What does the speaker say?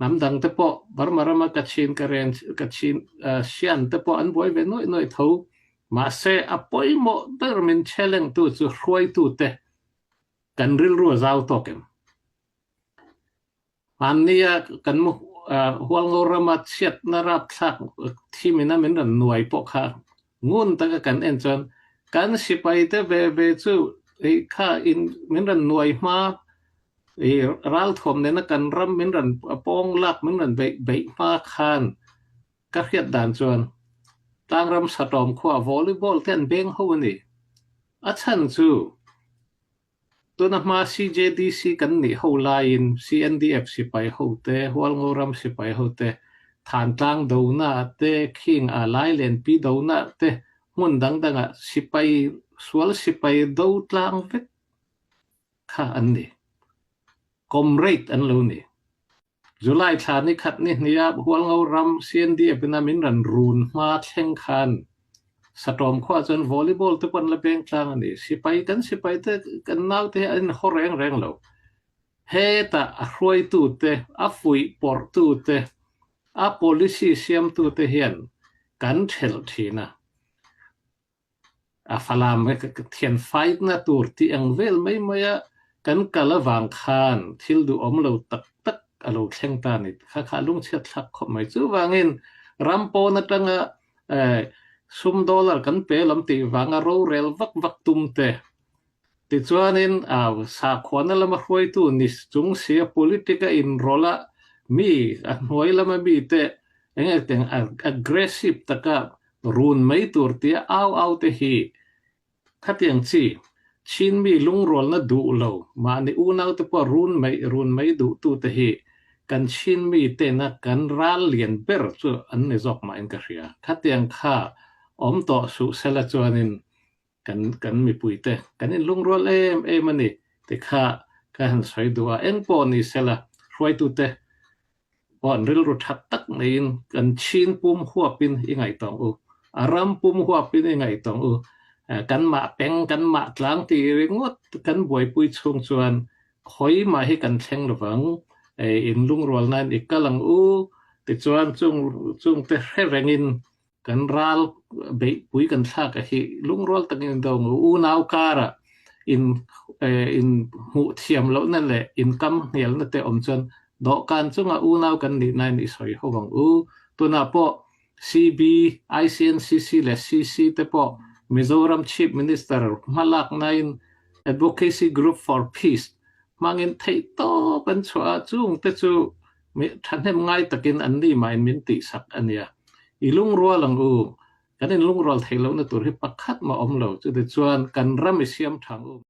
nam dang te po barmarama kachin karen kachin sian te po an boy ve noi tho ma se apoi mo termin cheleng tu chu hroi tu te kan ril ru zau token ania kan mu hual ngorama chiat na rap thak thimina min ran nuai po kha ngun ta kan en chon kan sipai te ve chu e kha in min ran nuai ma e ral thom ne na kan ram min ran pong lak min ran be ma khan ka khiat dan chon tang ram satom khwa volleyball ten beng ho ni a chan chu tu na ma CJDC kan ni ho lain CNDF sipai ho te hual ngoram sipai ho te than tang do na te king a lai len pi do na te mun dang a sipai sual sipai do tlang vet kha an ni comrade an lo ni July thla ni khat ni nia hual ngoram CNDF na min ran run ma thleng khan satom khwa chon volleyball te pon la beng tlang ani sipai te kan nau te an horeng reng lo he ta a hroi tu te a fui por tu te a policy siam tu te hian kan thel thina a falam me thian fight na tur ti ang vel mai maya kan kalawang khan thil du om lo tak tak alo thleng ta ni kha lung chet thak kho mai chu wangin rampo na tanga sum dollar kan pe lam ti wanga ro rel vak tum te ti chuanin sa khona lama hroi tu ni chung sia politica in rola mi a hnuai lama mi te enge teng aggressive taka run mai tur ti au te hi khatiang chi chin mi lung rol na du lo ma ni unau te po run mai du tu te hi kan chin mi te na kan ral lian ber chu an ne zok ma in ka ria khatiang kha om to su sela chuanin kan mi puite kan in lung rol em ani te kha han soi duwa en po ni sela hroi tu te pon ril ru that tak nein kan chin pum huapin ingai tong u aram pum huapin ingai tong u kan ma peng kan ma tlang ti ringot kan boi pui chung chuan khoi ma hi kan thleng lawang in lung rol nan ikalang u ti chuan chung te rengin kan ral be pui kan thla ka hi lung rol takin dong u nau kara in hu thiam lo na le in kam hel na te om chon do kan chunga u nau kan ni nai ni soi howang u tuna po CB ICNCC le CC te po Mizoram Chief Minister malak nain advocacy group for peace mangin thei to pan chua chung te chu mi thanem ngai takin an ni mai min ti sak ania ilung ro lang u kan in lung rol thei lo na tur hi pakhat ma om lo chu te chuan kan ram siam thang u